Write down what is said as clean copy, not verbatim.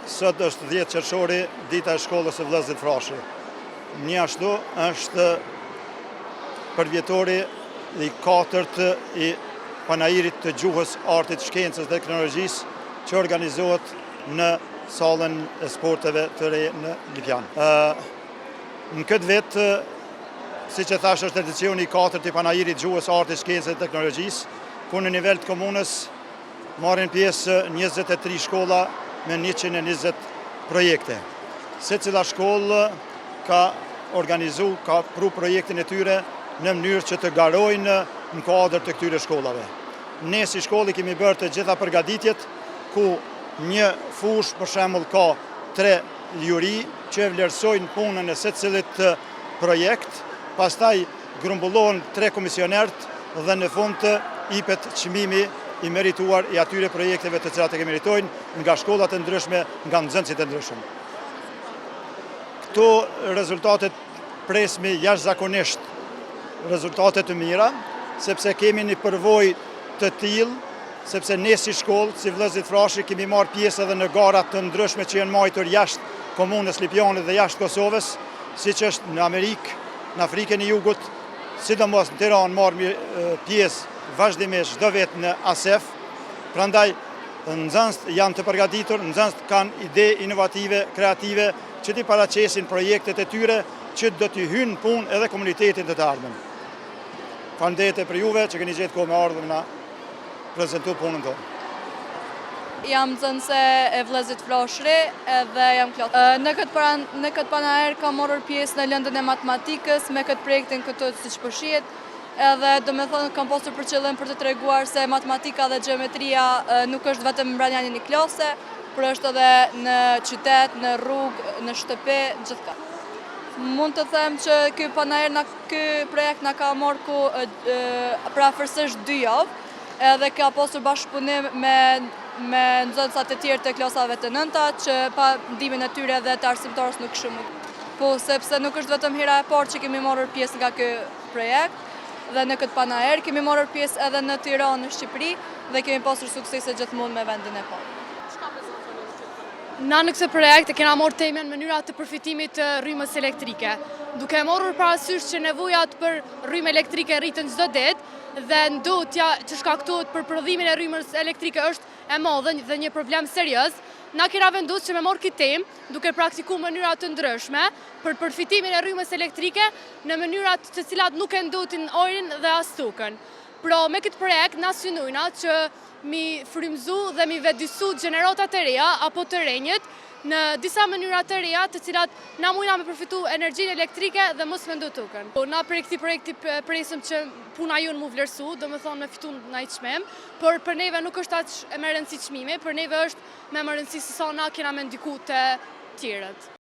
Sot është 10 qershori, dita e shkollës së Vëllezrit Frashi. Njashtu është përvjetori i 4 i panairit të gjuhës, artit, shkencës dhe teknologjisë që organizohet në sallën e sporteve të re në Lipjan. Në këtë vetë, si që thash, është edicioni i 4 i panairit të gjuhës, artit, shkencës dhe teknologjisë, ku në nivel të komunës marrin pjesë 23 shkolla me 120 projekte. Se cila shkollë ka organizu, ka pru projektin e tyre në mënyrë që të garojnë në kuadër të këtyre shkollave. Ne si shkolli kemi bërë të gjitha përgatitjet, ku një fush për shembull ka 3 juri që vlerësojnë punën e secilit projekt, pastaj grumbullohen 3 komisionerët dhe në fund jepet çmimi i merituar i atyre projekteve të cilat e meritojnë nga shkollat e ndryshme, nga nxënësit e ndryshëm. Këto rezultatet presmi jashtëzakonisht rezultate të mira, sepse kemi një përvojë të tillë, sepse ne si shkollë, si Vëllezrit Frashi, kemi marrë pjesë edhe në gara të ndryshme që janë mbajtur jashtë komunës Lipjanit dhe jashtë Kosovës, siç është në Amerikë, në Afrikën e Jugut, sidomos në Tiranë marrë pjesë vazhdimisht çdo vit në ASEF. Prandaj nxënësit janë të përgatitur, nxënësit kanë ide inovative, kreative që t'i paraqesin projektet e tyre që do t'i hynë punë edhe komunitetin të ardhmen. Faleminderit për juve që keni gjetë kohë me ardhur na prezantu punën tonë. Jam nxënëse e Vëllezrit Frashri edhe jam klasë. Në këtë panajër kam marrë pjesë në lëndën e matematikës me këtë projektin këtu siç po shihet. Edhe do me thonë kam pasur për qëllim për të treguar se matematika dhe gjeometria nuk është vetëm brenda një klase, por është edhe në qytet, në rrugë, në shtëpi, gjithka. Mund të them që ky projekt na ka marrë për afërsisht 2 javë, edhe ka pasur bashkëpunim me nxënësat e tjerë të klasave të nënta, që pa ndihmën e tyre dhe të arsimtarës nuk shumë. Po sepse nuk është vetëm hera e parë që kemi marrë pjesë nga ky projekt, dhe në këtë panajër kemi marrë pjesë edhe në Tiranë, në Shqipëri, dhe kemi pasur suksese gjithmonë me vendin e parë. Na në këtë projekt e kena marrë temën mënyra të përfitimit të rrymës elektrike, duke marrur parasysh që nevojat për rrymë elektrike rritën çdo ditë dhe ndotja që shkaktohet për prodhimin e rrymës elektrike është e madhe dhe një problem serioz. Na kena vendosur që me marrë këtë temë duke praktikuar mënyra të ndryshme për përfitimin e rrymës elektrike në mënyrat të cilat nuk e ndotin ajrin dhe as tokën. Pra me këtë projekt na synojna që mi frymëzu dhe mi vedisu gjeneratat e reja apo të renjët në disa mënyra të reja të cilat na mujna me përfitu energjinë elektrike dhe mos me ndo tokën. Na për këtij projekti presim që puna jonë mu vlerësu, do me thonë me fitu në i çmim, por për neve nuk është aq me rëndësi çmimi, për neve është me më rëndësi se sa na kena me ndiku të tjerët.